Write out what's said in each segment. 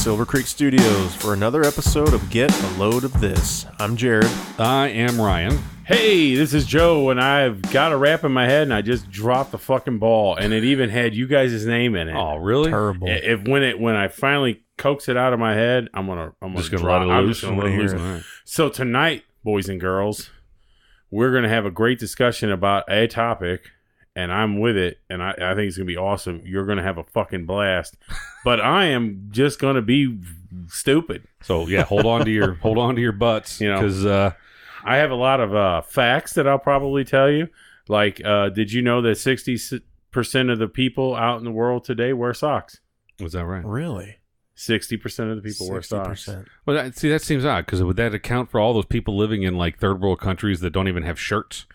Silver Creek Studios for another episode of Get a Load of This. I'm Jared. I am Ryan. Hey, this is Joe, and I've got a rap in my head, and I just dropped the fucking ball, and it even had you guys' name in it. Oh, really? Terrible. When I finally coax it out of my head, I'm gonna Just drop, let it I'm loose. just gonna let it loose. Right. So tonight, boys and girls, we're gonna have a great discussion about a topic, and I'm with it, and I think it's gonna be awesome. You're gonna have a fucking blast, but I am just gonna be stupid. So yeah, hold on to your butts, You know. because I have a lot of facts that I'll probably tell you. Like, did you know that 60% of the people out in the world today wear socks? was that right? Really? 60% of the people wear socks. 60%. Well, that seems odd, because would that account for all those people living in like third world countries that don't even have shirts,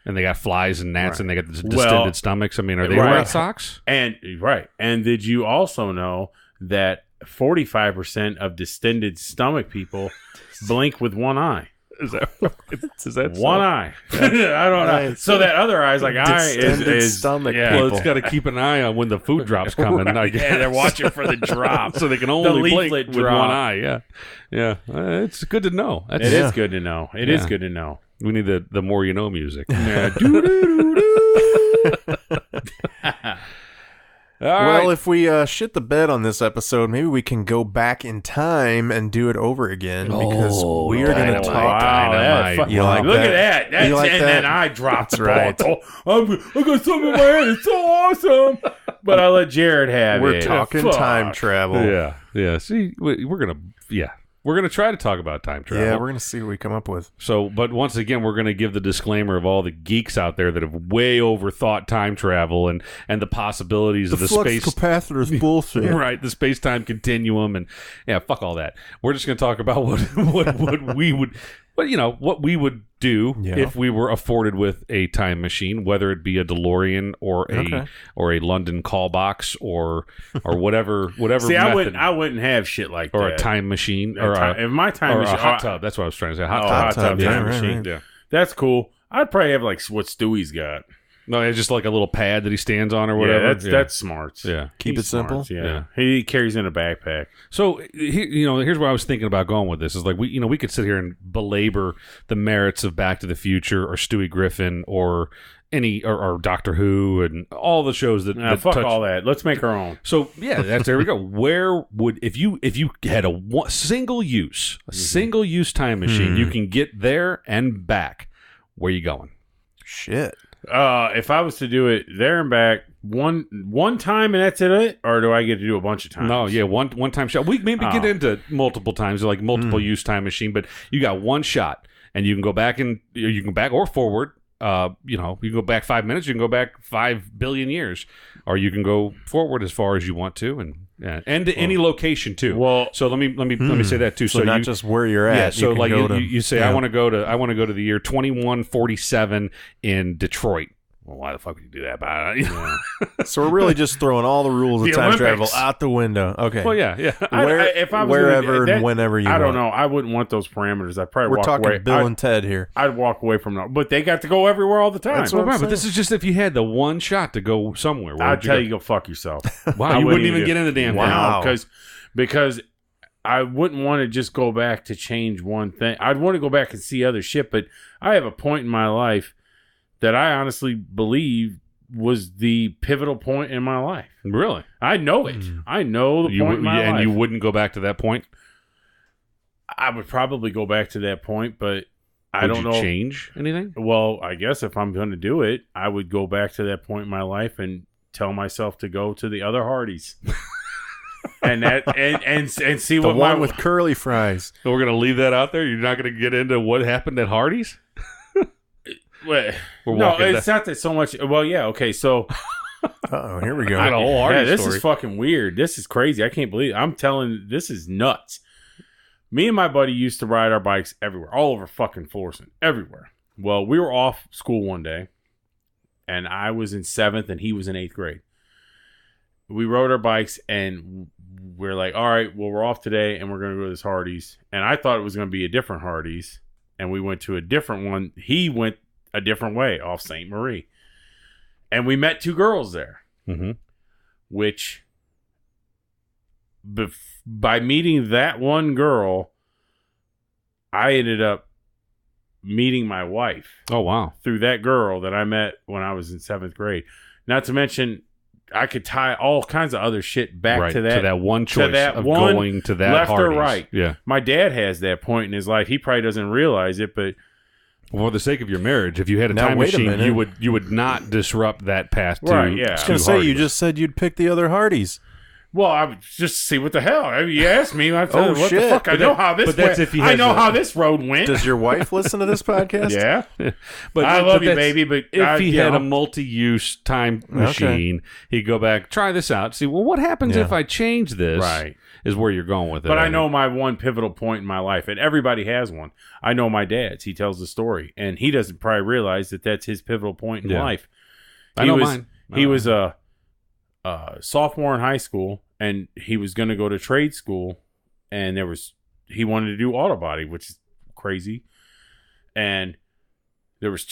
and they got flies and gnats, Right. and they got distended stomachs? I mean, are they Right. wearing socks? And did you also know that 45% of distended stomach people blink with one eye? Is that One eye. I don't know. Right. So that other eye's like eye Distended is stomach yeah. Well, people. it's got to keep an eye on when the food drops coming. I guess. Yeah, they're watching for the drop. So they can only blink leaflet with drop. one eye. Yeah. It's good to know. It is good to know. It is Yeah. good to know. We need the more you know music. Yeah. All Well, right. if we shit the bed on this episode, maybe we can go back in time and do it over again because Oh, we are going to dynamite. talk. Dynamite. You like Look that? at that. You like and that? then I dropped the That's ball. right. I got something in my head. It's so awesome. But I let Jared have We're it. talking Fuck. time travel. Yeah. See, we're gonna try to talk about time travel. Yeah, we're going to see what we come up with. So, but once again, we're gonna give the disclaimer of all the geeks out there that have way overthought time travel and the possibilities of the space. capacitor is bullshit. Right, the space-time continuum, and yeah, fuck all that. We're just going to talk about what we would, what we would do Yeah. if we were afforded with a time machine, whether it be a DeLorean or a London call box or whatever. See, method, I wouldn't have shit like or that. a time machine If my time or machine, a hot tub. That's what I was trying to say. hot tub yeah, time right, machine. right. Yeah. That's cool. I'd probably have like what Stewie's got. No, it's just like a little pad that he stands on or whatever. Yeah, that's smart. Yeah. Keep He's it simple. smart, Yeah. He carries in a backpack. So, here's where I was thinking about going with this. Is like we could sit here and belabor the merits of Back to the Future or Stewie Griffin or or Doctor Who and all the shows that Fuck touch. all that. Let's make our own. So yeah, there we go. Where would if you had a single use time machine, you can get there and back. Where you going? Shit. If I was to do it there and back one time and that's it, or do I get to do a bunch of times? No, yeah, one time shot. We maybe get into multiple times, like multiple use time machine, but you got one shot, and you can go back or forward. You can go back 5 minutes, you can go back 5 billion years, or you can go forward as far as you want to, and to any location too. Well, so let me say that too. So not just where you're at. Yeah, so you can like go to, you say, yeah. I want to go to the year 2147 in Detroit. Well, why the fuck would you do that? But, So we're really just throwing all the rules of The time Olympics. travel out the window. Okay. well, yeah. if I was wherever gonna, and whenever you I don't want. know. I wouldn't want those parameters. I'd probably We're walk talking away. Bill and Ted here. I'd walk away from them, but they got to go everywhere all the time. That's Well, what I'm right, but this saying. is just if you had the one shot to go somewhere. Where I'd would tell go? you go fuck yourself. Wow, I you wouldn't even do- get in the damn Wow. thing. because I wouldn't want to just go back to change one thing. I'd want to go back and see other shit, but I have a point in my life that I honestly believe was the pivotal point in my life. Really? I know it. I know the point in my and life. you wouldn't go back to that point? I would probably go back to that point, but I Would don't you know. change anything? Well, I guess if I'm going to do it, I would go back to that point in my life and tell myself to go to the other Hardys. and see The what one my with curly fries. So we're going to leave that out there? You're not going to get into what happened at Hardee's? Well, We're no, walking it's not that so much. Well, yeah, okay, so Uh-oh, here we go. Got a whole Hardee's yeah, this story. is fucking weird. This is crazy. I can't believe it. I'm telling this is nuts. Me and my buddy used to ride our bikes everywhere, all over fucking Florissant, everywhere. Well, we were off school one day, and I was in 7th and he was in 8th grade. We rode our bikes and we're like, all right, well, we're off today and we're going to go to this Hardee's. And I thought it was going to be a different Hardee's, and we went to a different one. He went a different way off St. Marie. And we met two girls there, Mm-hmm. which by meeting that one girl, I ended up meeting my wife. Oh, wow. Through that girl that I met when I was in 7th grade. Not to mention, I could tie all kinds of other shit back to that one choice of one going to that left Hardee's. or right. Yeah. My dad has that point in his life. He probably doesn't realize it, but For the sake of your marriage, if you had a Now, time wait a machine, minute. you would not disrupt that path to. Right, yeah. I was going to say, you just said you'd pick the other Hardee's. well, I would just see what the hell. I mean, you asked me. I tell you, what shit. the fuck? I know how this but that's went. if he I has know a- how this road went. Does your wife listen to this podcast? Yeah. But I love you, that's- baby, but if I- he you had know. a multi-use time machine, he'd go back, try this out, see, well, what happens Yeah. if I change this? Right. Is where you're going with it. But I think. know my one pivotal point in my life, and everybody has one. I know my dad's. He tells the story, and he doesn't probably realize that that's his pivotal point in Yeah. life. I know mine. He was a sophomore in high school, and he was going to go to trade school, and he wanted to do auto body, which is crazy. And there was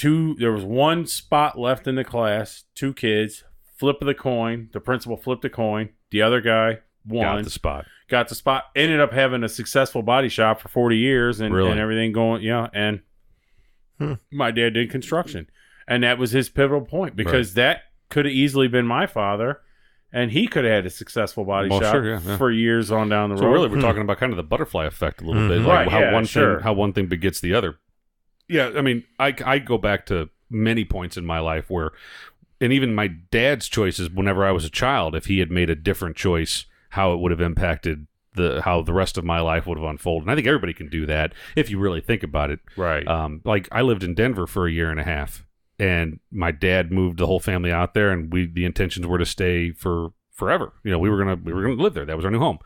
one spot left in the class, 2 kids, flip of the coin. The principal flipped the coin. The other guy won. Got the spot. Ended up having a successful body shop for 40 years and everything going. Yeah. And my dad did construction. And that was his pivotal point because that could have easily been my father. And he could have had a successful body shop for years on down the road. So really, we're talking about kind of the butterfly effect a little bit, like how one thing begets the other. Yeah, I mean, I go back to many points in my life where, and even my dad's choices whenever I was a child, if he had made a different choice, how it would have impacted how the rest of my life would have unfolded. And I think everybody can do that if you really think about it. Right. Like I lived in Denver for a year and a half. And my dad moved the whole family out there, and the intentions were to stay for forever. You know, we were gonna live there. That was our new home,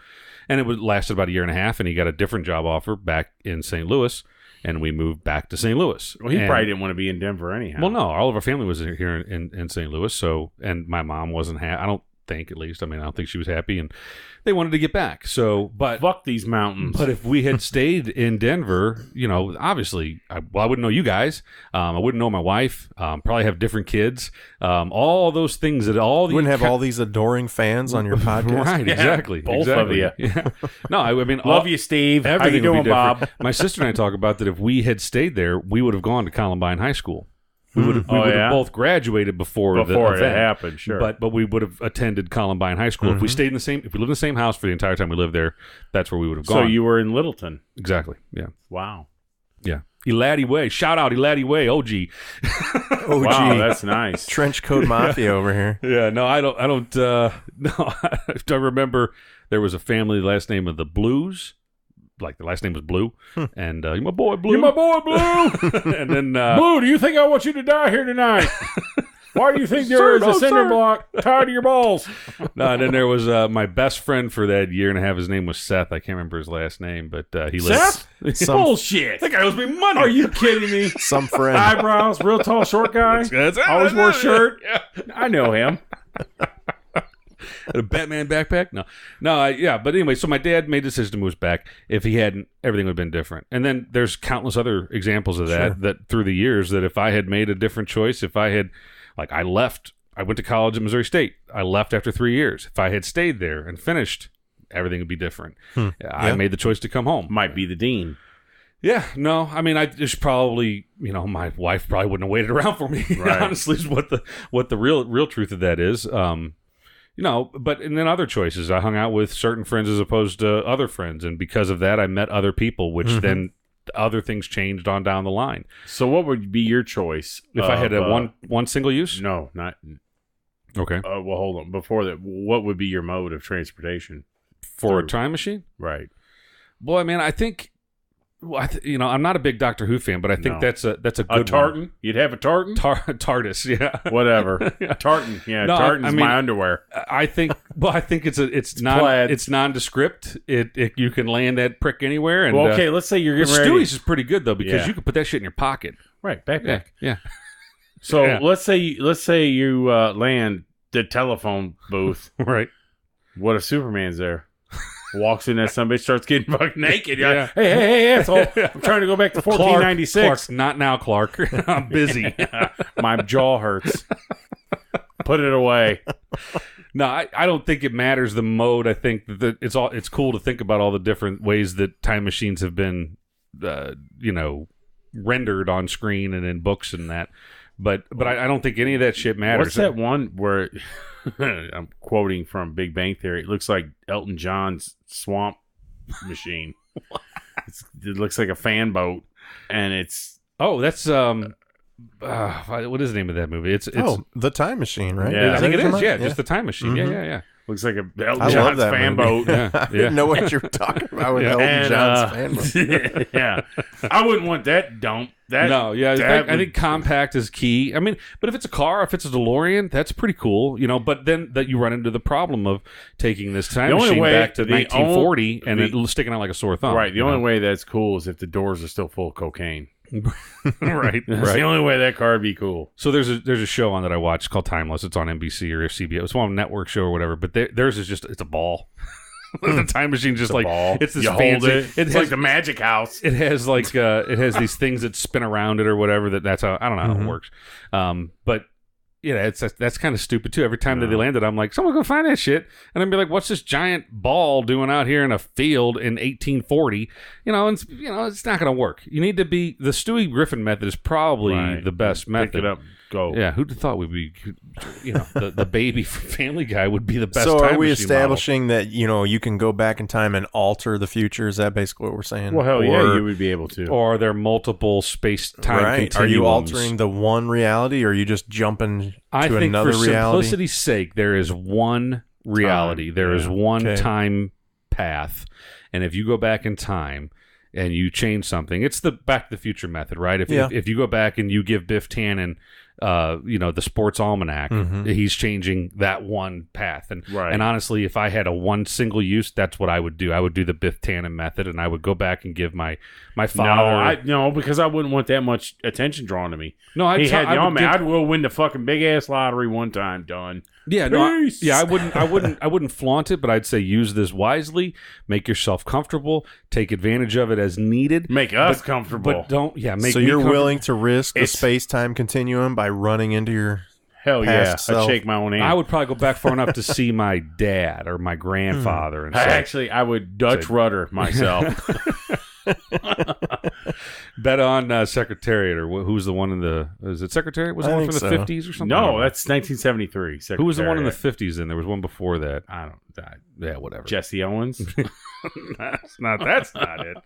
and it lasted about a year and a half. And he got a different job offer back in St. Louis, and we moved back to St. Louis. Well, he probably didn't want to be in Denver anyhow. Well, no, all of our family was here in St. Louis. So, and my mom wasn't happy. I don't think, at least. I mean, I don't think she was happy, and they wanted to get back. So, but fuck these mountains. But if we had stayed in Denver, you know, obviously, I wouldn't know you guys. I wouldn't know my wife. Probably have different kids. All those things that all You wouldn't have all these adoring fans on your podcast. Right, exactly. Both of you. Yeah. No, I mean, love you, Steve. How you everything would doing, be different. Bob? My sister and I talk about that if we had stayed there, we would have gone to Columbine High School. We would have both graduated before the event. it happened, sure. But we would have attended Columbine High School. If we stayed if we lived in the same house for the entire time we lived there, that's where we would have gone. So you were in Littleton. Exactly. Yeah. Wow. Yeah. Eladi Way. Shout out Eladi Way, OG. OG. Wow, that's nice. Trench coat mafia over here. Yeah, no, I don't no, I remember there was a family last name of the Blues. Like the last name was Blue, and you're my boy Blue. You're my boy Blue. And then Blue, do you think I want you to die here tonight? Why do you think there is a cinder block tied to your balls? No, and then there was my best friend for that year and a half. His name was Seth. I can't remember his last name, but he Seth? lived. Bullshit. That guy owes me money. Are you kidding me? Some friend. Eyebrows, real tall, short guy. Always wore a shirt. I know him. A Batman backpack? No. Yeah. But anyway, so my dad made the decision to move back. If he hadn't, everything would have been different. And then there's countless other examples of that. That through the years, that if I had made a different choice, if I had, like, I went to college at Missouri State. I left after 3 years. If I had stayed there and finished, everything would be different. I made the choice to come home. Might be the dean. Yeah, no, I mean, I just probably, my wife probably wouldn't have waited around for me. Right. Honestly, is what the real truth of that is. But and then other choices. I hung out with certain friends as opposed to other friends, and because of that, I met other people, which then other things changed on down the line. So, what would be your choice If I had one single use? No, not. Okay. Well, hold on. Before that, what would be your mode of transportation For a time machine? Right. Well, I mean, I think. Well, I'm not a big Doctor Who fan, but I think that's a good a tartan. one. You'd have a tartan. TARDIS, yeah, Whatever. Yeah. Tartan. Yeah, No, tartan's I mean, my underwear. I think. Well, I think it's nondescript. You can land that prick anywhere. And Well, okay. Let's say you're getting ready. Stewie's is pretty good though because Yeah. you can put that shit in your pocket. Right, backpack. Yeah. So Yeah. let's say you land the telephone booth. Right. What if Superman's there? Walks in, that somebody starts getting fucking naked. You're Yeah. like, hey, asshole! I'm trying to go back to 1496. Clark, not now, Clark. I'm busy. My jaw hurts. Put it away. No, I don't think it matters the mode. I think that it's cool to think about all the different ways that time machines have been, rendered on screen and in books and that. But I don't think any of that shit matters. What's that one where I'm quoting from Big Bang Theory? It looks like Elton John's swamp machine. It looks like a fan boat, and it's that's what is the name of that movie? It's The Time Machine, right? Yeah. I think it is. Yeah, Yeah. just the time machine. Mhm. Yeah. looks like a I Elton love John's that fan movie. boat. Yeah, I didn't know what you were talking about with Elton John's fan boat. Yeah, I wouldn't want that dump. I think compact is key. I mean, but if it's a car, if it's a DeLorean, that's pretty cool, But then that you run into the problem of taking this time machine back to 1940 and it sticking out like a sore thumb. Right. The only way that's cool is if the doors are still full of cocaine. Right. That's the only way that car would be cool. So there's a show on that I watch called Timeless. It's on NBC or CBS. It's one network show or whatever. But theirs is just it's a ball. The time machine just like ball. it's this You fancy. hold it. It's like the Magic House. It has like it has these things that spin around it or whatever. That's how I don't know how it works. But yeah, that's kind of stupid too. Every time that they landed, I'm like, someone's gonna find that shit, and I'd be like, what's this giant ball doing out here in a field in 1840? It's not gonna work. You need to be the Stewie Griffin method is probably the best method. Pick it up, go. Yeah, who'd have thought we'd be, the baby from Family Guy would be the best. So time are we machine establishing that you can go back in time and alter the future? Is that basically what we're saying? Well, hell yeah, you would be able to. model? Or are there multiple space-time continuums? Are you altering the one reality, or are you just jumping to another for reality? simplicity's sake, there is one reality. There is one time path, and if you go back in time and you change something, it's the Back to the Future method, right? If you go back and you give Biff Tannen, the sports almanac, he's changing that one path. And honestly, if I had a one single use, that's what I would do. I would do the Biff Tannen method, and I would go back and give my father. No, because I wouldn't want that much attention drawn to me. No, I'd go win the fucking big ass lottery one time. Done. Yeah, I wouldn't flaunt it, but I'd say use this wisely, make yourself comfortable, take advantage of it as needed, make us comfortable, but don't. Yeah, make. So me you're comfortable. willing to risk the space-time continuum by running into your hell yeah? past self? I'd shake my own hand. I would probably go back far enough to see my dad or my grandfather, and I would Dutch rudder myself. Bet on Secretariat, or who's the one in the? Is it Secretariat? Was the one from the 50s or something? No, that's 1973. Who was the one in the 50s? And there was one before that. I don't. Yeah, whatever. Jesse Owens. That's not it.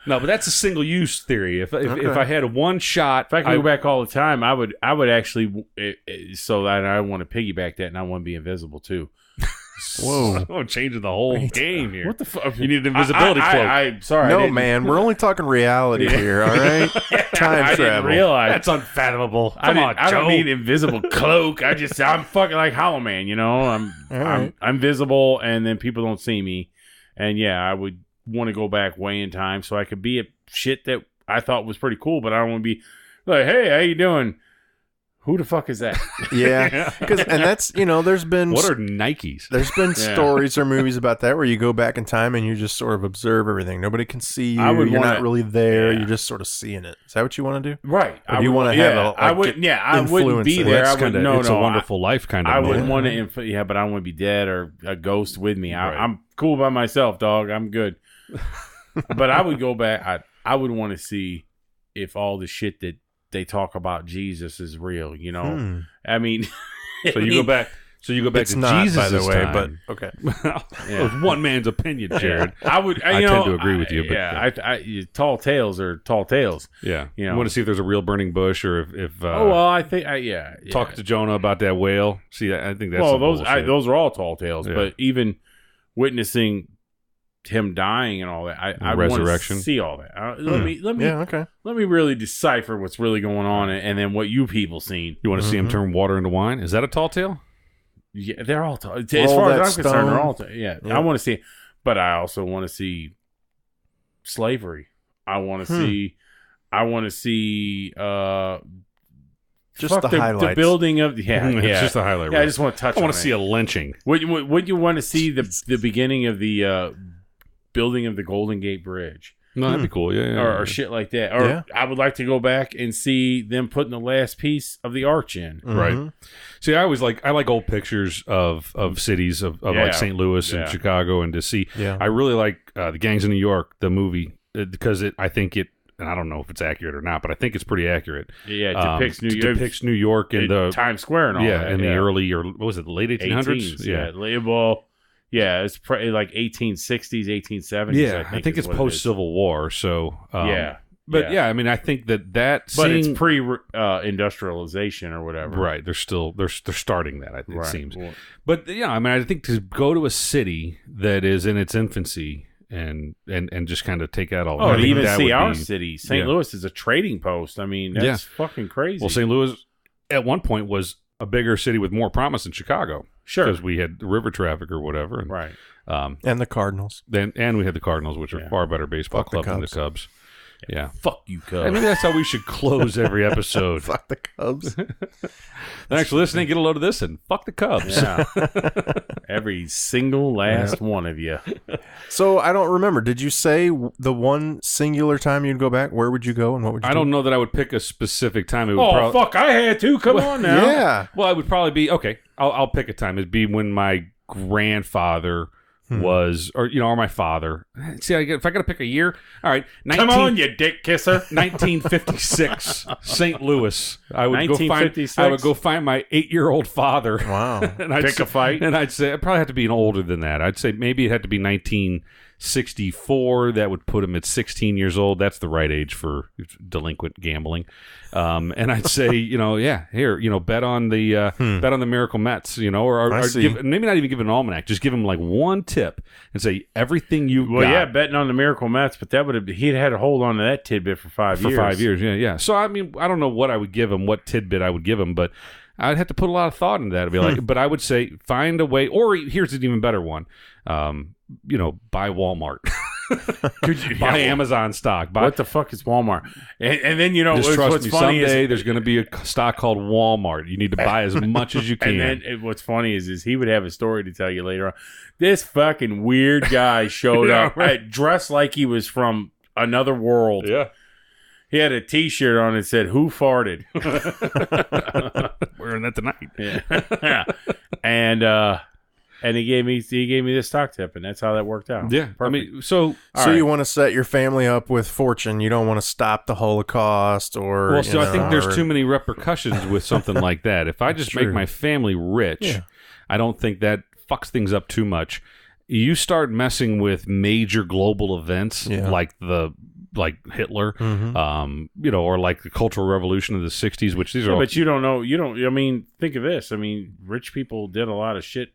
No, but that's a single use theory. If I had one shot, if I could go back all the time, I would actually. So that I want to piggyback that, and I want to be invisible too. Whoa! I'm changing the whole game here. What the fuck? You need an invisibility cloak. I'm sorry. No, man, we're only talking reality here. All right, time I travel. didn't realize That's unfathomable. I don't need an invisible cloak. I'm fucking like Hollow Man. I'm visible, and then people don't see me. And yeah, I would want to go back way in time so I could be a shit that I thought was pretty cool, but I don't want to be like, hey, how you doing? Who the fuck is that? Yeah, and that's there's been what are Nikes? There's been stories or movies about that where you go back in time and you just sort of observe everything. Nobody can see you. You're not really there. You're just sort of seeing it. Is that what you want to do? Right. Or do you want to have a? I wouldn't be there. It's a Wonderful Life kind of. I wouldn't want to. Yeah, but I want to be dead or a ghost with me. I'm cool by myself, dog. I'm good. But I would go back. I would want to see if all the shit that they talk about Jesus is real, I mean, so you go back to Jesus, by the way, time. but okay. It was one man's opinion, Jared. I would. I tend to agree with you. But, tall tales are tall tales. Yeah, you want to see if there's a real burning bush, or if. I think. Talk to Jonah about that whale. See, I think that's. Well, those are all tall tales, but even witnessing him dying and all that, I want to see all that. Let me really decipher what's really going on, and then what you people seen. You want to see him turn water into wine? Is that a tall tale? Yeah, they're all tall. As far as I'm concerned, they're all tall. Yeah, I want to see, but I also want to see slavery. I want to see. Just the highlights. The building of it's just a highlight. Yeah, I just want to touch. I want to see a lynching. Would you want to see the beginning of the building of the Golden Gate Bridge? No, that'd be cool. Yeah. Or shit like that. Or I would like to go back and see them putting the last piece of the arch in. Right. See, I like old pictures of cities of like St. Louis and Chicago, and to see. Yeah. I really like the Gangs of New York, the movie, because I think it. And I don't know if it's accurate or not, but I think it's pretty accurate. Yeah, it depicts New York in the Times Square and all that. In the early, or what was it, the late 1800s? Yeah, it's like 1860s, 1870s. Yeah, I think it's post-Civil War, so... But I mean, I think that... But it's pre-industrialization or whatever. Right, they're starting that, it seems. Well, but, I mean, I think to go to a city that is in its infancy... And just kind of take out all. Oh, and even see our city. St. Louis is a trading post. I mean, that's fucking crazy. Well, St. Louis at one point was a bigger city with more promise than Chicago. Sure, because we had river traffic or whatever. And, right. And the Cardinals. And we had the Cardinals, which are far better baseball club than the Cubs. Yeah. Fuck you, Cubs. I mean, that's how we should close every episode. Fuck the Cubs. Thanks for listening. Get a load of this and fuck the Cubs. Yeah. Every single last one of you. So I don't remember. Did you say the one singular time you'd go back? Where would you go and what would you do? I don't know that I would pick a specific time. It would fuck. I had to. Come on now. Yeah. Well, I would probably be, okay, I'll pick a time. It'd be when my grandfather... was, or my father. See, if I got to pick a year, all right. Come on, you dick kisser. 1956, St. Louis. I would go find my 8-year-old father. Wow. And I'd pick a fight. And I'd say I'd probably have to be older than that. I'd say maybe it had to be 1964. That would put him at 16 years old. That's the right age for delinquent gambling. And I'd say, here, bet on the Miracle Mets, or maybe not even give an almanac, just give him like one tip and say everything you got. Well, yeah, betting on the Miracle Mets, but he'd had to hold on to that tidbit for 5 years. For 5 years, yeah. So, I mean, I don't know what I would give him, what tidbit I would give him, but I'd have to put a lot of thought into that. I'd be like, but I would say find a way, or here's an even better one, buy Walmart. Could you buy Amazon stock? What the fuck is Walmart? And then just trust what's me. Funny someday is, there's going to be a stock called Walmart. You need to buy as much as you can. And then what's funny is he would have a story to tell you later on. This fucking weird guy showed up dressed like he was from another world. Yeah. He had a T-shirt on that said "Who farted?" Wearing that tonight. Yeah. And he gave me this stock tip, and that's how that worked out. Yeah, perfect. I mean, so you want to set your family up with fortune. You don't want to stop the Holocaust, or I think there's too many repercussions with something like that. If I just make my family rich, I don't think that fucks things up too much. You start messing with major global events like Hitler, or like the Cultural Revolution of the 60s, which these are all... But you don't know, I mean, think of this. I mean, rich people did a lot of shit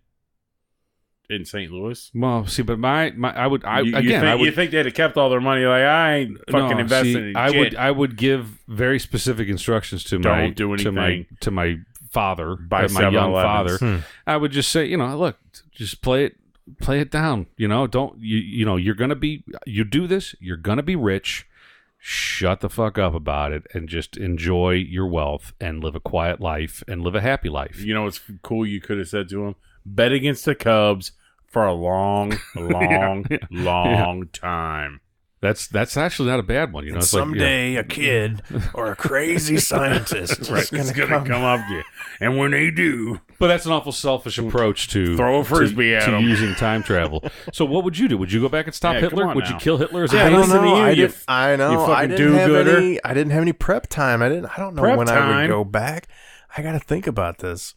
in St. Louis. Well, see, but you think they'd have kept all their money? Like, I ain't fucking investing in shit. I would give very specific instructions to my father, my young father. I would just say, look, just play it down. Don't you're gonna be. You do this, you're gonna be rich. Shut the fuck up about it and just enjoy your wealth and live a quiet life and live a happy life. You know what's cool? You could have said to him, bet against the Cubs for a long time. That's actually not a bad one. It's someday a kid or a crazy scientist is going to come up to you. And when they do... But that's an awful selfish approach to... Throw a Frisbee at them. Using time travel. So what would you do? Would you go back and stop Hitler? Would you kill Hitler as a I don't know. I know. You fucking do-gooder. I didn't have any prep time. I don't know when I would go back. I got to think about this.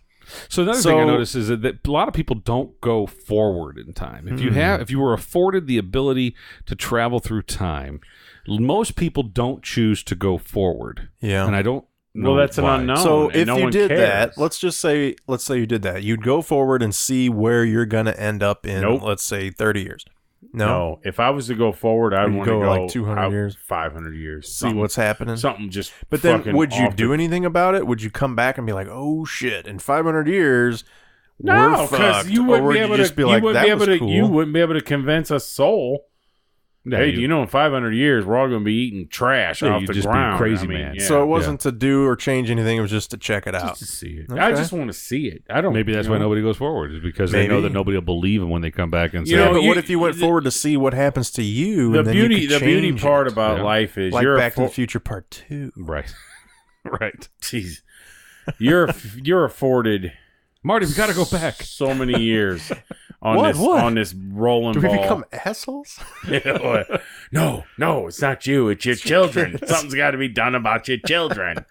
So another thing I noticed is that a lot of people don't go forward in time. If you were afforded the ability to travel through time, most people don't choose to go forward. Yeah, and I don't know. Well, that's why. an unknown. So if you did that, let's say you did that, you'd go forward and see where you're going to end up in. Let's say 30 years. No, if I was to go forward, I'd want to go like 200 years, 500 years. See what's happening. Something just. But then, would you do anything about it? Would you come back and be like, "Oh shit"? In 500 years, no, because you wouldn't be able to. You wouldn't be able to convince a soul. Hey, do you know in 500 years we're all going to be eating trash off the ground? Crazy man. Yeah. So it wasn't to do or change anything. It was just to check it out. Just to see it. Okay. I just want to see it. I don't. Maybe that's why nobody goes forward, is because they know that nobody will believe them when they come back and say. But what if you went forward to see what happens to you? The and then the beauty part about life is like you're Back to the Future Part 2. Right. Right. Jeez, you're afforded. Marty, we got to go back so many years on this rolling ball. Do we become assholes? No, it's not you. It's your children. Something's got to be done about your children.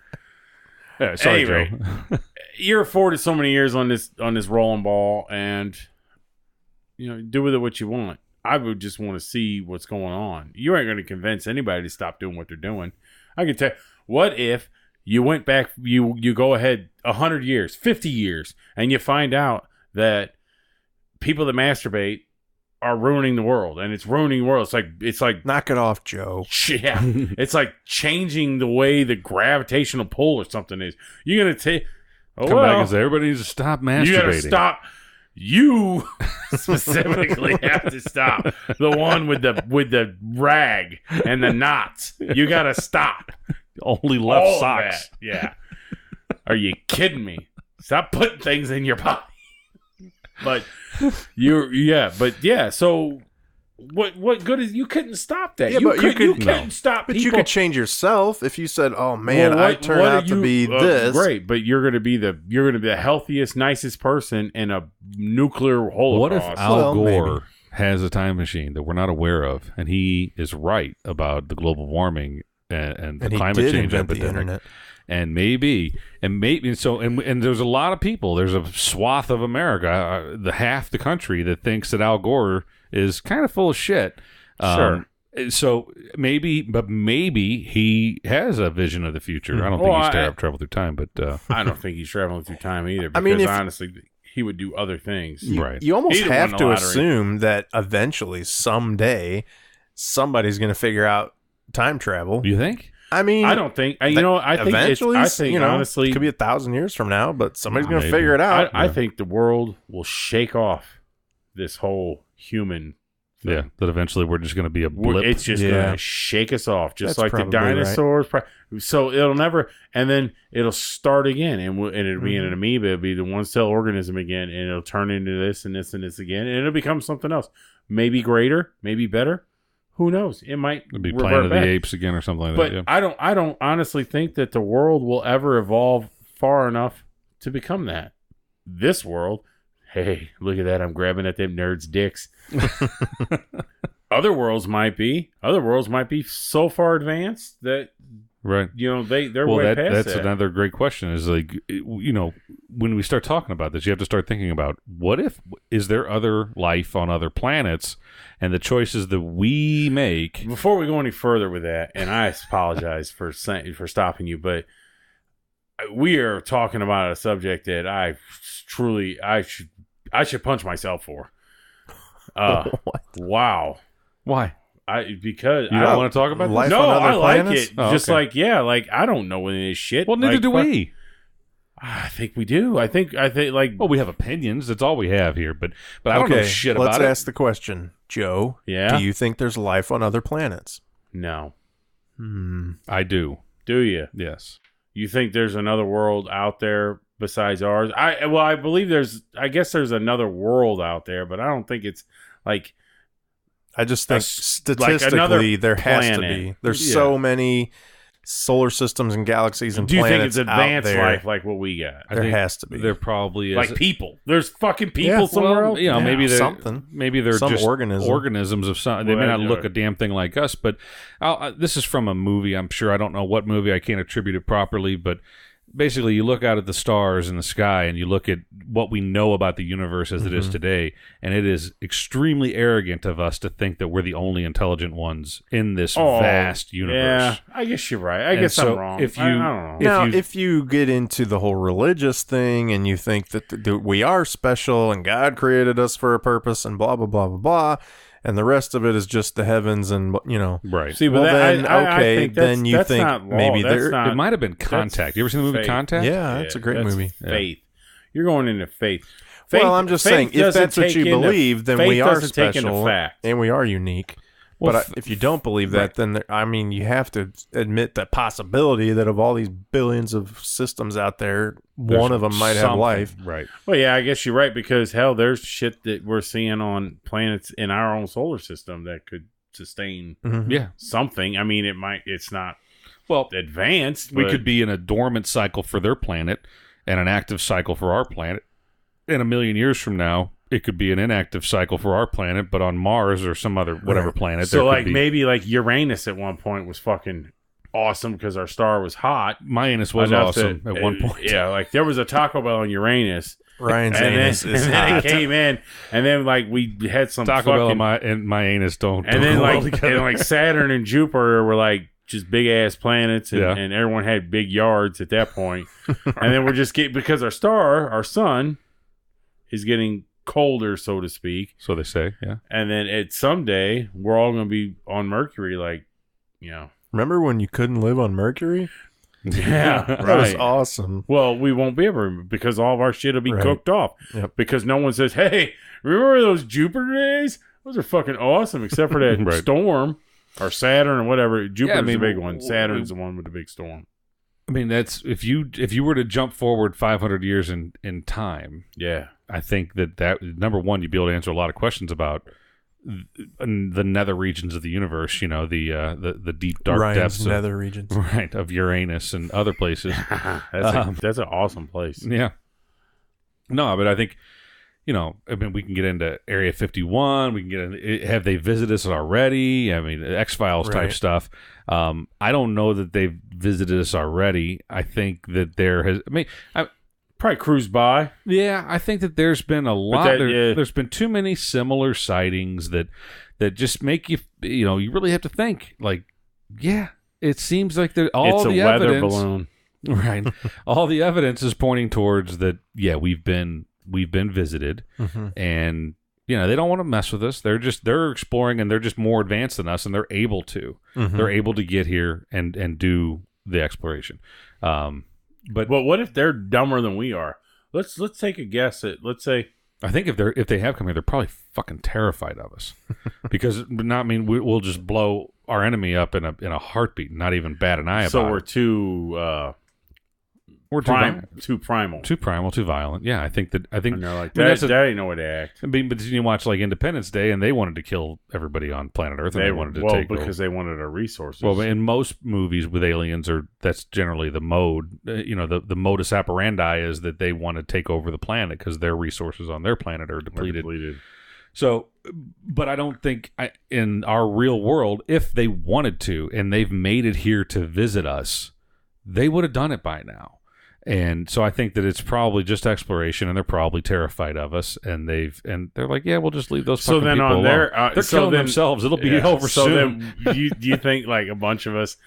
Sorry, anyway, Joe. You're afforded so many years on this rolling ball, and do with it what you want. I would just want to see what's going on. You ain't going to convince anybody to stop doing what they're doing. I can tell. What if you went back? You go ahead 100 years, 50 years, and you find out that people that masturbate are ruining the world, and it's ruining the world. It's like knock it off, Joe. Yeah, it's like changing the way the gravitational pull or something is. You're gonna take come back and say everybody needs to stop masturbating. You gotta stop. You specifically have to stop. The one with the rag and the knots. You gotta stop. Only left socks. Yeah. Are you kidding me? Stop putting things in your body. But so what good is you couldn't stop that? Yeah, you couldn't stop but people. you could change yourself if you said, "Oh man, I turned out to be this." Great, but you're going to be the healthiest, nicest person in a nuclear holocaust. What if Al Gore has a time machine that we're not aware of, and he is right about the global warming and the climate change epidemic? The internet. And maybe, so there's a lot of people. There's a swath of America, the half the country, that thinks that Al Gore is kind of full of shit. Sure. So maybe he has a vision of the future. I don't think he's traveled through time, but I don't think he's traveling through time either. Because honestly, he would do other things. Right. You almost have to assume that eventually, someday, somebody's going to figure out time travel. You think? I mean, I don't think. I think eventually, honestly, it could be 1,000 years from now, but somebody's going to figure it out. I think the world will shake off this whole human thing. Yeah, that eventually we're just going to be a blip. It's just going to shake us off, just That's like the dinosaurs. Right. So it'll never, and then it'll start again, and it'll be an amoeba. It'll be the one-cell organism again, and it'll turn into this and this and this again, and it'll become something else. Maybe greater, maybe better. Who knows? It might be Planet of the Apes again or something like that. Yeah. I don't honestly think that the world will ever evolve far enough to become that. This world, hey, look at that! I'm grabbing at them nerds' dicks. Other worlds might be so far advanced that right. They're way past that. That's another great question. Is like, when we start talking about this, you have to start thinking about is there other life on other planets, and the choices that we make. Before we go any further with that, and I apologize for stopping you, but we are talking about a subject that I should punch myself for. Wow. Why? Because you don't want to talk about life this? on other I planets? like it. Just okay. I don't know any of this shit. Well, neither do we. I think we do. I think well, we have opinions. That's all we have here. But I don't know shit about it. Let's ask the question, Joe. Yeah. Do you think there's life on other planets? No. I do. Do you? Yes. You think there's another world out there besides ours? I believe I guess there's another world out there, but I don't think it's like. I just think statistically there has to be. There's so many solar systems and galaxies and planets. Do you think it's advanced life like what we got? There has to be. There probably is. Like people. There's fucking people somewhere else. Maybe they're something. Maybe they're some just organisms of some. They may not look a damn thing like us. But this is from a movie. I'm sure I don't know what movie. I can't attribute it properly, but. Basically, you look out at the stars in the sky and you look at what we know about the universe as it is today, and it is extremely arrogant of us to think that we're the only intelligent ones in this vast universe. Yeah, I guess you're right. I guess I'm wrong. I don't know. If you get into the whole religious thing and you think that we are special and God created us for a purpose and blah, blah, blah, blah, blah, and the rest of it is just the heavens and, Right. See, but then you think maybe there... It might have been Contact. You ever seen the movie Contact? Yeah, it's a great movie. Faith. You're going into faith. Well, I'm just saying, if that's what you believe, then we are special and we are unique. Well, But if you don't believe that, then you have to admit the possibility that of all these billions of systems out there, one of them might have life. Right. Well, yeah, I guess you're right because hell, there's shit that we're seeing on planets in our own solar system that could sustain Yeah. something. I mean, it's not Well, advanced. we but- could be in a dormant cycle for their planet and an active cycle for our planet. In a million years from now, it could be an inactive cycle for our planet, but on Mars or some other whatever planet. So, there like, could be, maybe like Uranus at one point was fucking awesome because our star was hot. my anus was enough awesome to- at one point. Yeah, like there was a Taco Bell on Uranus. Ryan's And anus then, is and then hot. it came in, and then like we had some Taco Bell fucking, and my anus don't. and then go well like together. and like Saturn and Jupiter were like just big ass planets, and, Yeah. and everyone had big yards at that point. And then we're just getting because our sun, is getting colder, so to speak. So they say, yeah. And then at someday we're all going to be on Mercury, like Remember when you couldn't live on Mercury? yeah, That was right. awesome. Well, we won't be able to because all of our shit will be Right. cooked off. Yep. Because no one says, "Hey, remember those Jupiter days? Those are fucking awesome." Except for that Right. storm or Saturn or whatever. Jupiter's I mean, the big one. Saturn's the one with the big storm. I mean, that's if you were to jump forward 500 years in time, Yeah. I think that number one, you'd be able to answer a lot of questions about the nether regions of the universe. You know, the deep dark Ryan's depths nether regions. of Uranus and other places. That's an awesome place. Yeah. No, but I think, I mean, we can get into Area 51. We can get into, have they visited us already? I mean, X-Files type Right. stuff. I don't know that they've visited us already. I think that there has, Probably cruise by. yeah, I think that there's been a lot. yeah. There's been too many similar sightings that just make you, you really have to think. Like, yeah, it seems like all It's a the weather evidence, balloon. right? All the evidence is pointing towards that. Yeah, we've been visited, and they don't want to mess with us. They're exploring, and they're just more advanced than us, and they're able to. They're able to get here and do the exploration. But what if they're dumber than we are? Let's take a guess at, let's say, I think if they have come here, they're probably fucking terrified of us, because we'll just blow our enemy up in a heartbeat, not even bat an eye about. so it. we're too We're too primal. too primal, too violent. Yeah, I think. And they're like, I mean, that's that ain't no way to act. but then you watch like Independence Day, and they wanted to kill everybody on planet Earth, and they wanted to take over. because they wanted our resources. Well, in most movies with aliens, that's generally the mode. The modus operandi is that they want to take over the planet because their resources on their planet are depleted. So, but I don't think in our real world, if they wanted to, and they've made it here to visit us, they would have done it by now. And so I think that it's probably just exploration, and they're probably terrified of us, and they're like, yeah, we'll just leave those fucking people alone. They're killing themselves. It'll be over soon. Then, do you think like a bunch of us,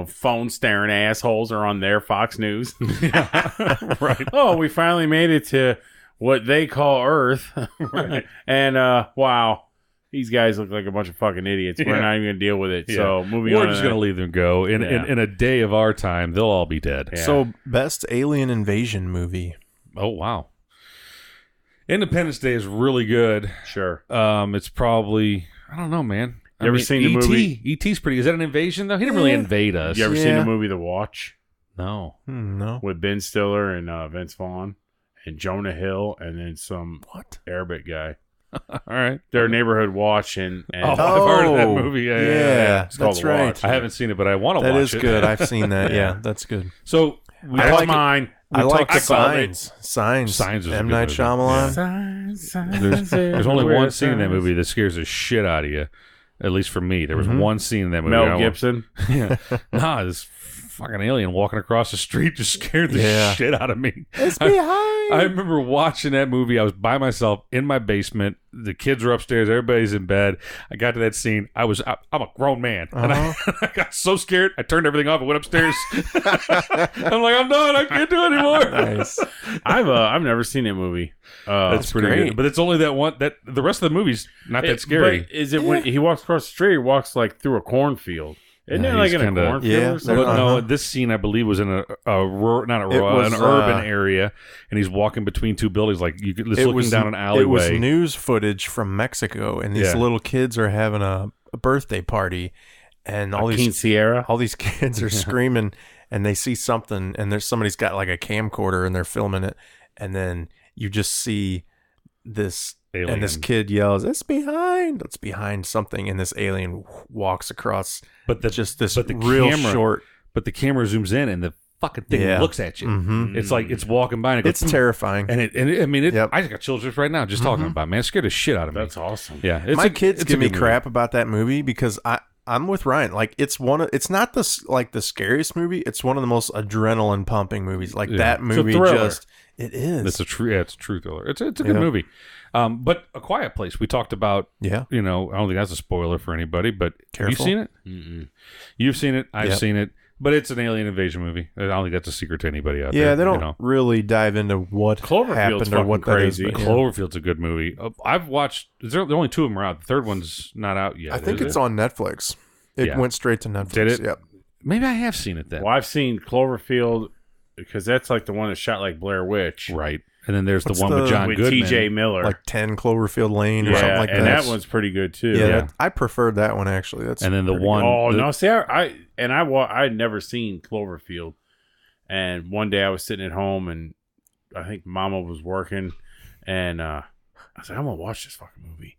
phone staring assholes are on their Fox News? Right. Oh, we finally made it to what they call Earth. Right. And wow, these guys look like a bunch of fucking idiots. We're not even gonna deal with it. Yeah. So moving on. We're just going to leave them go. In a day of our time, they'll all be dead. Yeah. So, best alien invasion movie. Oh, wow. Independence Day is really good. Sure. It's probably, I don't know, man. You ever seen the movie? E.T.'s pretty. Is that an invasion, though? He didn't really invade us. You ever seen Yeah. the movie The Watch No. No. with Ben Stiller and Vince Vaughn and Jonah Hill and then some What? Arabic guy? All right. Their neighborhood watch and I've heard of that movie. Yeah. It's called that's The right. Watch. I haven't seen it, but I want to That watch is it. good. I've seen that. Yeah. Yeah, that's good. So, That's like it. mine. I like I called it. Signs. Signs is a M. good Night movie. Shyamalan. there's only one scene in that movie that scares the shit out of you. At least for me. There was one scene in that movie. Mel Gibson. Yeah. Nah, this fucking alien walking across the street just scared the shit out of me. It's behind. I remember watching that movie. I was by myself in my basement. The kids were upstairs. Everybody's in bed. I got to that scene. I'm a grown man. And I got so scared. I turned everything off and went upstairs. I'm like, I'm done. I can't do it anymore. Nice. I've never seen that movie. That's pretty great. good. But it's only that one. That the rest of the movie's not that scary. But is it when he walks across the street? He walks like through a cornfield. Isn't Yeah, it like he's in a kinda- cornfield Yeah, or something? But no, Uh-huh. this scene I believe was in an urban area, and he's walking between two buildings, like just looking down an alleyway. It was news footage from Mexico, and these Yeah. little kids are having a a birthday party, and all these kids are screaming, and they see something, and there's somebody's got like a camcorder, and they're filming it, and then you just see this alien. And this kid yells, it's behind something, and this alien walks across, but the real camera, short, but the camera zooms in, and the fucking thing looks at you. It's like it's walking by, and it's terrifying. And I just got chills just right now just talking about it, man. It scared the shit out of me. That's awesome. Yeah, my kids give me crap about that movie because I'm with Ryan. Like it's not the scariest movie. It's one of the most adrenaline pumping movies. Like that movie it is. It's a true thriller. It's a good movie. But A Quiet Place, we talked about. Yeah. I don't think that's a spoiler for anybody, but have you seen it? Mm-mm. You've seen it. I've seen it. But it's an alien invasion movie. I don't think that's a secret to anybody out there. Yeah, they don't really dive into what happened or what crazy. That is. Cloverfield's a good movie. I've watched. There are only 2 of them are out. The third one's not out yet. I think it's on Netflix. It went straight to Netflix. Did it? Yep. Maybe I have seen it then. Well, I've seen Cloverfield because that's like the one that shot like Blair Witch. Right. And then there's the one with John Goodman. T.J. Miller. Like 10 Cloverfield Lane or something like that. And that one's pretty good too. Yeah. I preferred that one actually. And then the one... Oh, no. See, I'd never seen Cloverfield. And one day I was sitting at home and I think Mama was working. And I was like, I'm going to watch this fucking movie.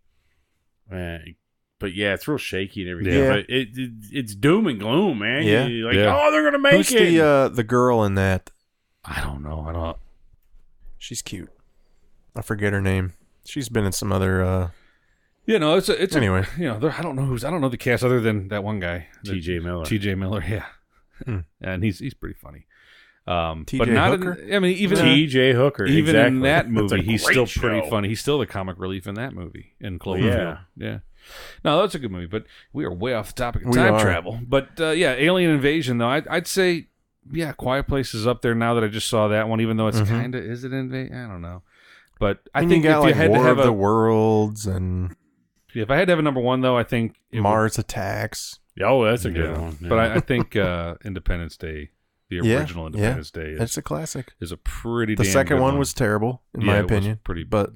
But yeah, it's real shaky and everything. Yeah. But it's doom and gloom, man. Yeah. You're like, oh, they're going to make it. Who's the girl in that? I don't know. She's cute. I forget her name. She's been in some other. It's anyway. I don't know the cast other than that one guy, T.J. Miller. T.J. Miller, yeah, and he's pretty funny. T.J. But not Hooker? even T.J. Hooker. Even exactly. in that movie, he's still show. pretty funny. He's still the comic relief in that movie in Cloverfield. Yeah. No, that's a good movie. But we are way off the topic of time travel. But Alien Invasion though, I'd say. Yeah, Quiet Place is up there now that I just saw that one, even though it's kind of, is it invasion? I don't know. But I think you got, if you had War to have of the Worlds and... If I had to have a number one, though, I think... Mars Attacks. Oh, that's a good one. Yeah. But I think Independence Day, the original Independence Day... It's a classic. Is a pretty The damn second good one was terrible, in my opinion. Pretty bad.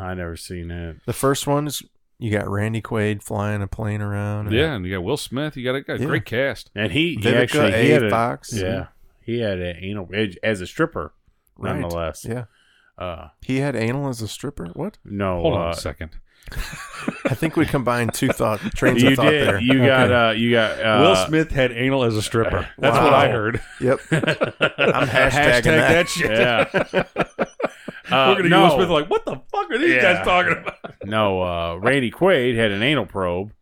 I never seen it. The first one is... You got Randy Quaid flying a plane around. And you got Will Smith. You got a great cast. And he had a Fox. Yeah. He had an anal as a stripper, nonetheless. Yeah. He had anal as a stripper? What? No. Hold on a second. I think we combined trains of thought there. You got Will Smith had anal as a stripper. That's what I heard. Yep. I'm hashtagging that shit. Yeah. We're going to Will Smith like, what the fuck are these guys talking about? No, Randy Quaid had an anal probe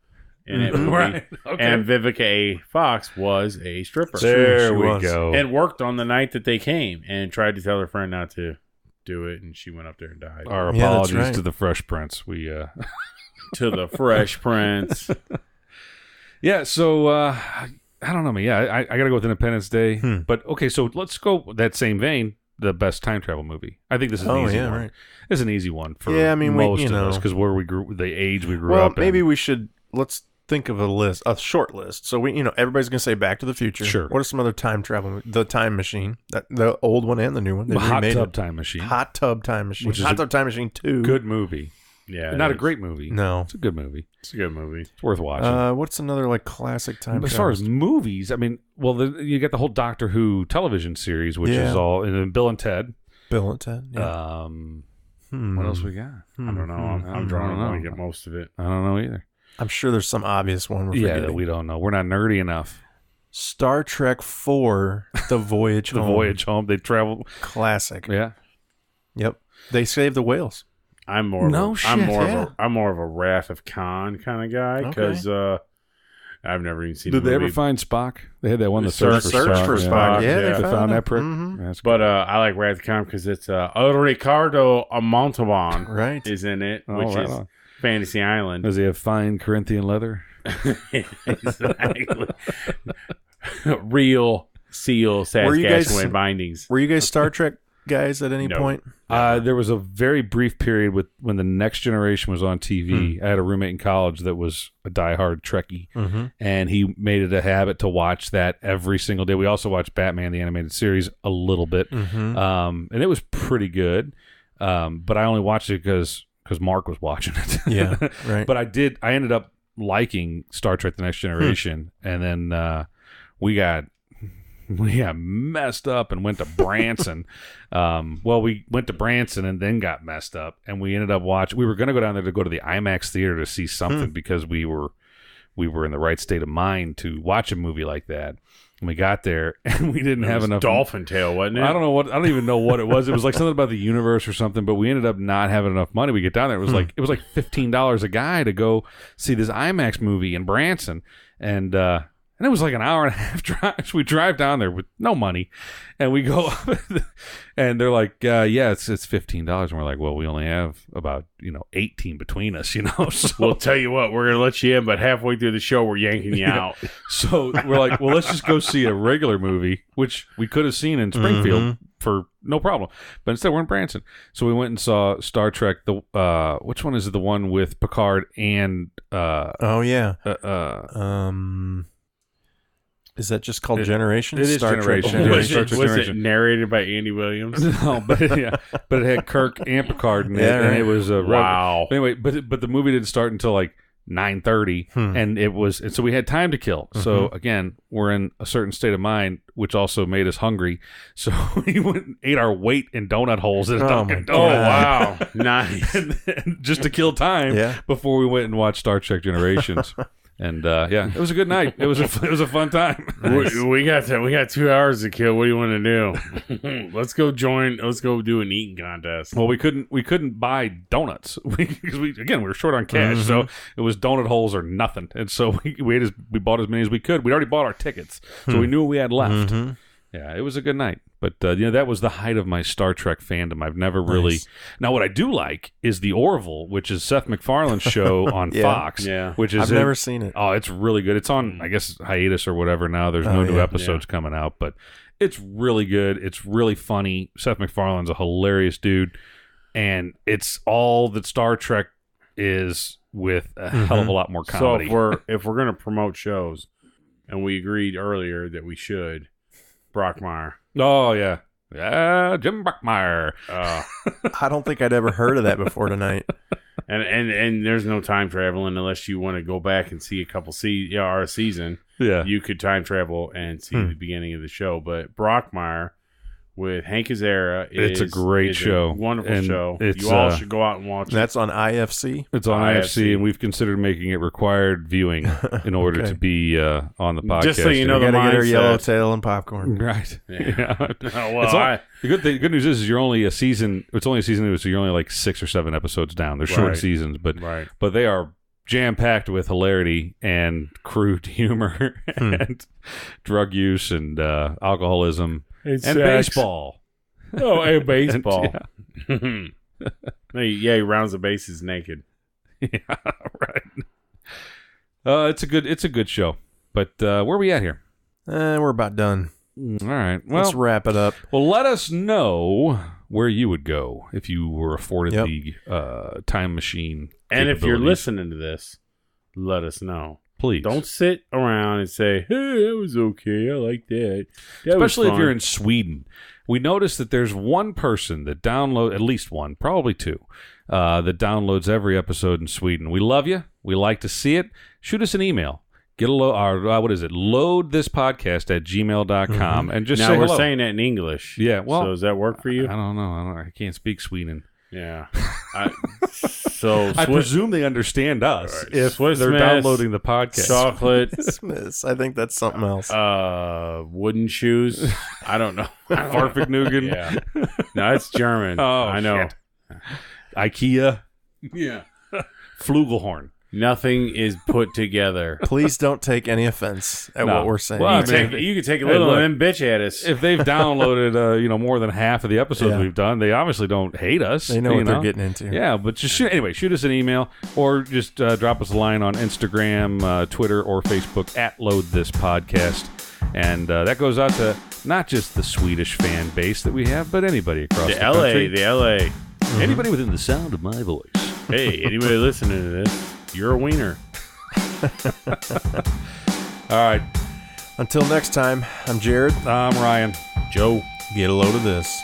in it movie. Right. Okay. And Vivica A. Fox was a stripper. There we go. And worked on the night that they came and tried to tell her friend not to do it, and she went up there and died. Our apologies to the Fresh Prince. We to the Fresh Prince. Yeah, so I don't know, man. Yeah, I got to go with Independence Day. But okay, so let's go that same vein. The best time travel movie. I think this is an easy one. Right. It's an easy one for most of us because where we grew, the age we grew up. Well, maybe let's think of a short list. So everybody's gonna say Back to the Future. Sure. What are some other time travel? The Time Machine, the old one and the new one. Hot Tub Time Machine. Hot Tub Time Machine. Which is Hot Tub Time Machine 2. Good movie. Yeah, not a great movie. No, it's a good movie. It's a good movie. It's worth watching. What's another classic time? As far as movies, I mean, you get the whole Doctor Who television series, which is all, and then Bill and Ted. Bill and Ted. Yeah. What else we got? I don't know. I'm drawing a blank at most of it. I don't know either. I'm sure there's some obvious one. That we don't know. We're not nerdy enough. Star Trek 4: The Voyage Home. The Voyage Home. They travel. Classic. Yeah. Yep. They saved the whales. I'm more of a Wrath of Khan kind of guy because I've never even seen. Did they ever find Spock? They had that one. The search for Spock. Yeah, they found that prick. But I like Wrath of Khan because it's Ricardo Montalban right is in it, which is Fantasy Island. Does he have fine Corinthian leather? Exactly. Real seal Saskatchewan bindings. Were you guys Star Trek guys at any point? There was a very brief period when the Next Generation was on TV. I had a roommate in college that was a diehard Trekkie, and he made it a habit to watch that every single day. We also watched Batman the Animated Series a little bit, and it was pretty good. But I only watched it because Mark was watching it. Yeah, right. But I ended up liking Star Trek: The Next Generation, and then we got messed up and went to Branson. We went to Branson and then got messed up, and we ended up watching. We were going to go down there to go to the IMAX theater to see something because we were in the right state of mind to watch a movie like that. And we got there and we didn't have enough Dolphin Tale, wasn't it? I don't even know what it was. It was like something about the universe or something, but we ended up not having enough money. We get down there. It was like $15 a guy to go see this IMAX movie in Branson. And it was like an hour and a half drive. So we drive down there with no money, and we go up, and they're like, "Yeah, it's $15." And we're like, "Well, we only have about 18 between us, So we'll tell you what, we're gonna let you in, but halfway through the show, we're yanking you out." So we're like, "Well, let's just go see a regular movie," which we could have seen in Springfield for no problem, but instead we're in Branson. So we went and saw Star Trek. Which one is it? The one with Picard and is that just called Generations? It is Star Generation. Was it narrated by Andy Williams? No, but it had Kirk and Picard in it, and it was wow. Anyway, but the movie didn't start until like 9:30, and so we had time to kill. So again, we're in a certain state of mind, which also made us hungry. So we went and ate our weight in donut holes at Dunkin' Donuts. Oh wow, nice! and just to kill time before we went and watched Star Trek Generations. And it was a good night. It was a fun time. We got 2 hours to kill. What do you want to do? Let's go do an eating contest. Well, we couldn't buy donuts because we were short on cash, so it was donut holes or nothing. And so we bought as many as we could. We already bought our tickets, so we knew what we had left. Yeah, it was a good night. But that was the height of my Star Trek fandom. I've never really... Nice. Now, what I do like is The Orville, which is Seth MacFarlane's show on Fox. Yeah. Which is I've never seen it. Oh, it's really good. It's on, I guess, hiatus or whatever now. There's no new episodes coming out. But it's really good. It's really funny. Seth MacFarlane's a hilarious dude. And it's all that Star Trek is with a hell of a lot more comedy. So if we're going to promote shows, and we agreed earlier that we should... Brockmire. Oh, yeah. Yeah, Jim Brockmire. I don't think I'd ever heard of that before tonight. And there's no time traveling unless you want to go back and see a couple our season. Yeah. You could time travel and see the beginning of the show. But Brockmire with Hank Azaria it's a great show. Wonderful show. You all should go out and watch it. That's on IFC? It's on IFC, and we've considered making it required viewing in order to be on the podcast. Just so you know, we got to get our yellowtail and popcorn. Right. Yeah. The good news is you're only a season. It's only a season, so you're only like 6 or 7 episodes down. They're short seasons, but they are jam-packed with hilarity and crude humor and drug use and alcoholism. And baseball. Oh, and baseball. He rounds the bases naked. Yeah, right. It's a good show. But where are we at here? We're about done. All right. Well, let's wrap it up. Well, let us know where you would go if you were afforded the time machine. And if you're listening to this, let us know. Please. Don't sit around and say, hey, that was okay. I like that. Especially if you're in Sweden. We noticed that there's one person that at least one, probably two, that downloads every episode in Sweden. We love you. We like to see it. Shoot us an email. Get a load this podcast at gmail.com and just now say hello. We're saying that in English. Yeah. Well, so does that work for you? I don't know. I can't speak Sweden. Yeah. I presume they understand us if they're downloading the podcast. Chocolate. I think that's something else. Wooden shoes. I don't know. Farfignugan. Yeah. No, it's German. Oh, I know. Shit. IKEA. Yeah. Flugelhorn. Nothing is put together. Please don't take any offense at what we're saying. Well, you can take a little and then bitch at us. If they've downloaded more than half of the episodes we've done, they obviously don't hate us. They know what they're getting into. Yeah, but just shoot us an email or just drop us a line on Instagram, Twitter, or Facebook at Load This Podcast. And that goes out to not just the Swedish fan base that we have, but anybody across the country. The LA. Mm-hmm. Anybody within the sound of my voice. Hey, anybody listening to this? You're a wiener. All right. Until next time, I'm Jared. I'm Ryan. Joe. Get a load of this.